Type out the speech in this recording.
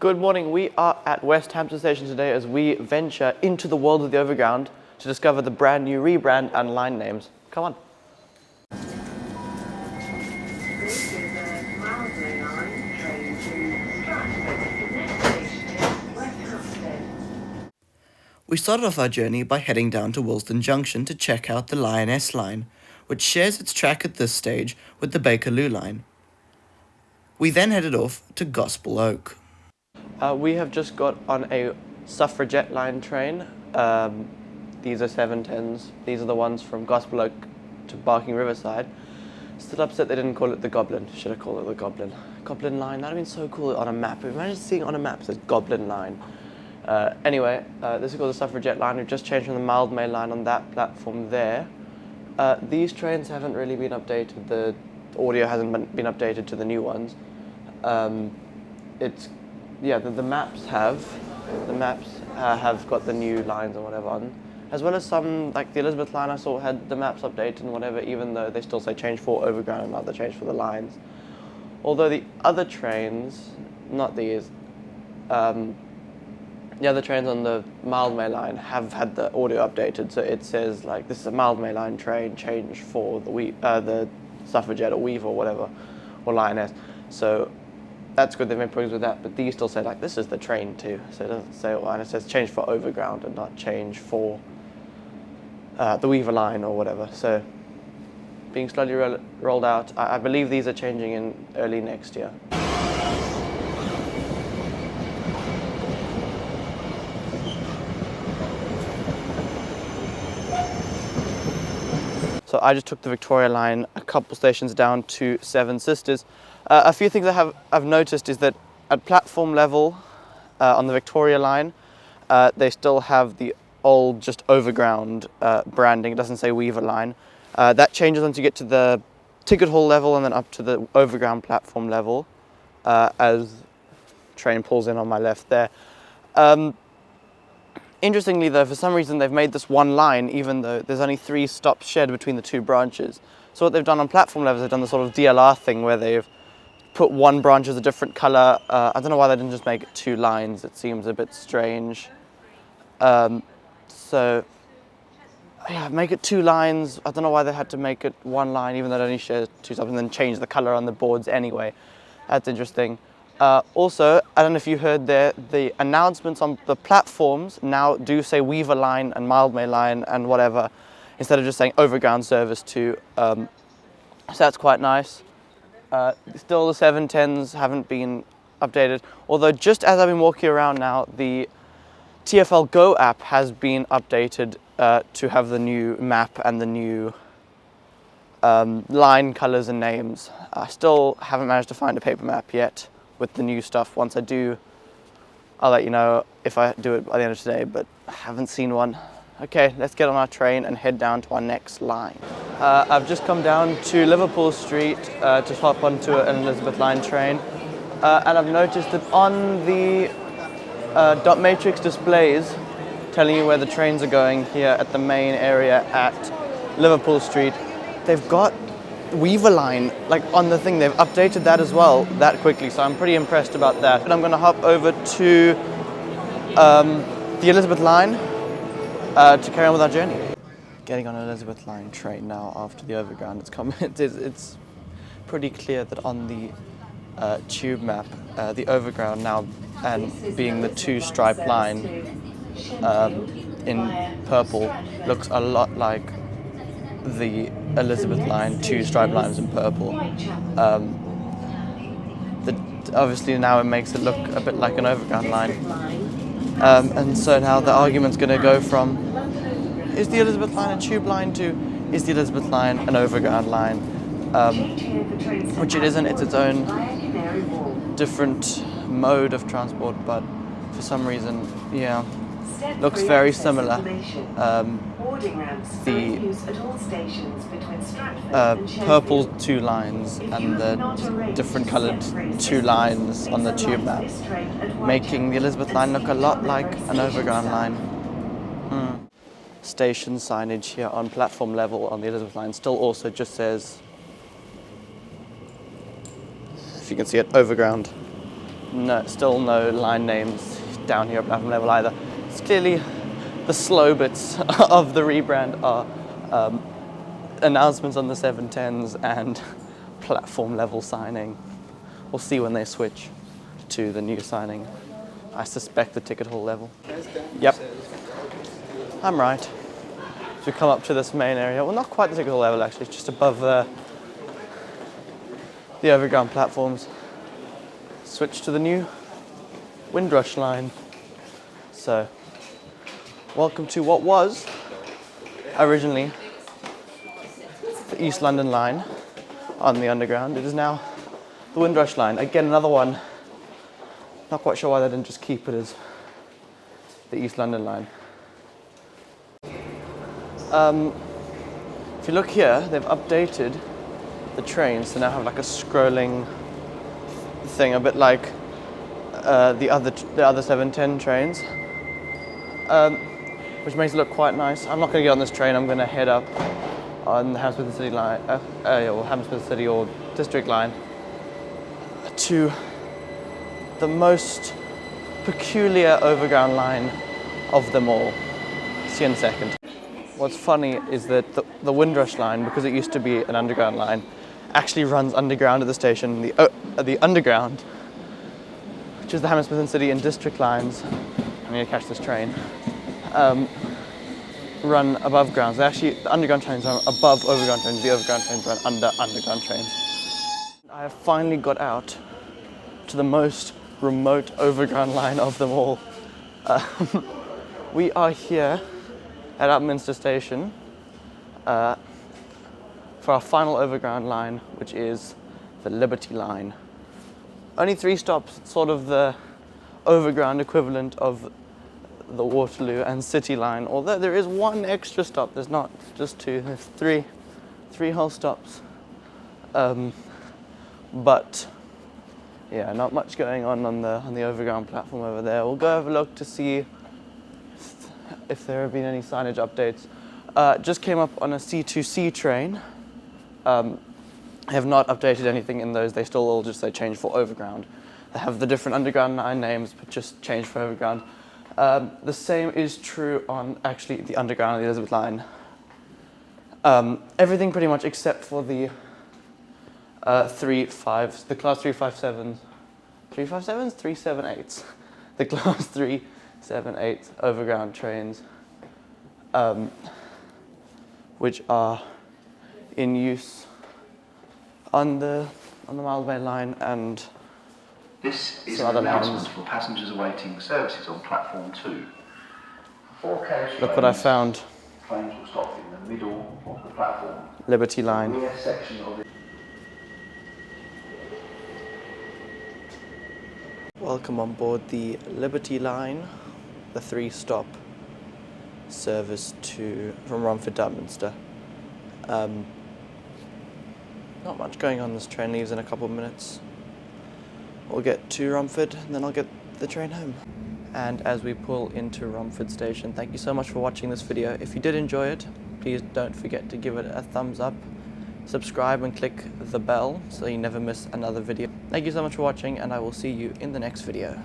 Good morning, we are at West Hampton Station today as we venture into the world of the Overground to discover the brand new rebrand and line names. Come on. This is a Marlborough line train to Stratford. The next station is West Hampstead. We started off our journey by heading down to Willesden Junction to check out the Lioness line, which shares its track at this stage with the Bakerloo line. We then headed off to Gospel Oak. We have just got on a suffragette line train. These are 710s. These are the ones from Gospel Oak to Barking Riverside. Still upset they didn't call it the Goblin. Should have called it the Goblin. Goblin line, that would have been so cool on a map. Imagine seeing it on a map it says Goblin line. Anyway, this is called the suffragette line. We've just changed from the Mildmay line on that platform there. These trains haven't really been updated. The audio hasn't been updated to the new ones. The maps have. The maps have got the new lines and whatever on, as well as some, like the Elizabeth line I saw had the maps updated and whatever, even though they still say change for Overground and not the change for the lines. Although the other trains, not these, the other trains on the Mildmay line have had the audio updated, so it says like this is a Mildmay line train, change for the suffragette or weave or whatever, or lioness. So that's good, they've made progress with that, but these still say like this is the train too, so it doesn't say, and it says change for Overground and not change for the Weaver line or whatever. So being slowly rolled out. I believe these are changing in early next year. So I just took the Victoria line a couple stations down to Seven Sisters. A few things I've noticed is that at platform level on the Victoria line, they still have the old just Overground branding. It doesn't say Weaver line. That changes once you get to the ticket hall level and then up to the Overground platform level as train pulls in on my left there. Interestingly though, for some reason they've made this one line even though there's only 3 stops shared between the 2 branches. So what they've done on platform levels, they've done the sort of DLR thing where they've put one branch as a different colour. I don't know why they didn't just make it 2 lines. It seems a bit strange. So yeah, make it 2 lines. I don't know why they had to make it 1 line even though it only shares 2 stops, and then change the colour on the boards anyway. That's interesting. Also, I don't know if you heard there, the announcements on the platforms now do say Weaver line and Mildmay line and whatever, instead of just saying Overground service too. So that's quite nice. Still the 710s haven't been updated, although just as I've been walking around now, the TfL Go app has been updated to have the new map and the new line colours and names. I still haven't managed to find a paper map yet with the new stuff. Once I do, I'll let you know if I do it by the end of today, but I haven't seen one. Okay, let's get on our train and head down to our next line. I've just come down to Liverpool Street to hop onto an Elizabeth line train, and I've noticed that on the dot matrix displays telling you where the trains are going here at the main area at Liverpool Street, they've got Weaver line like on the thing. They've updated that as well that quickly, so I'm pretty impressed about that. And I'm going to hop over to the Elizabeth line to carry on with our journey. Getting on an Elizabeth line train now after the Overground. It's pretty clear that on the tube map, the Overground now and being the 2-stripe line in purple looks a lot like the Elizabeth line, 2-stripe lines in purple. Obviously now it makes it look a bit like an Overground line. And so now the argument's going to go from, is the Elizabeth line a tube line to, is the Elizabeth line an Overground line? Which it isn't, it's its own different mode of transport, but for some reason, yeah, looks very similar. The purple 2 lines and the different coloured 2 lines on the tube map, making the Elizabeth line look a lot like an Overground line. Station signage here on platform level on the Elizabeth line still also just says, if you can see it, Overground. no, still no line names down here at platform level either. It's clearly the slow bits of the rebrand are announcements on the 710s and platform level signing. We'll see when they switch to the new signing. I suspect the ticket hall level. Yep, I'm right. So we come up to this main area. Well, not quite the ticket hall level actually, it's just above the overground platforms. Switch to the new Windrush line. So, welcome to what was originally the East London line on the Underground. It is now the Windrush line. Again, another one. Not quite sure why they didn't just keep it as the East London line. If you look here, they've updated the trains to now have like a scrolling thing, a bit like the other 710 trains, which makes it look quite nice. I'm not going to get on this train. I'm going to head up on the Hammersmith City line, or Hammersmith City or District line, to the most peculiar overground line of them all. See you in a second. What's funny is that the Windrush line, because it used to be an underground line, actually runs underground at the station. The underground, which is the Hammersmith and City and District lines, I'm going to catch this train, run above ground. So actually, the underground trains run above overground trains, the overground trains run under underground trains. I have finally got out to the most remote overground line of them all. We are here at Upminster Station for our final overground line, which is the Liberty line. Only 3 stops, sort of the overground equivalent of the Waterloo and City line, although there is 1 extra stop. There's not just 2, there's 3 whole stops. But yeah, not much going on the overground platform over there. We'll go have a look to see if there have been any signage updates. Just came up on a C2C train. Have not updated anything in those. They still all just say change for overground. They have the different underground line names, but just change for overground. The same is true on actually the underground of the Elizabeth line. Everything pretty much except for the the class 357s, 378s, the class 378 overground trains, which are in use on the Miles Bay line and this is some an other announcement lines. for passengers awaiting services on platform 2. Look what I found. Trains will stop in the middle of the platform. Liberty line. The rear section of it. Welcome on board the Liberty line, the 3-stop service from Romford to Upminster. Not much going on. This train leaves in a couple of minutes. We'll get to Romford and then I'll get the train home. And as we pull into Romford station, thank you so much for watching this video. If you did enjoy it, please don't forget to give it a thumbs up, subscribe and click the bell so you never miss another video. Thank you so much for watching and I will see you in the next video.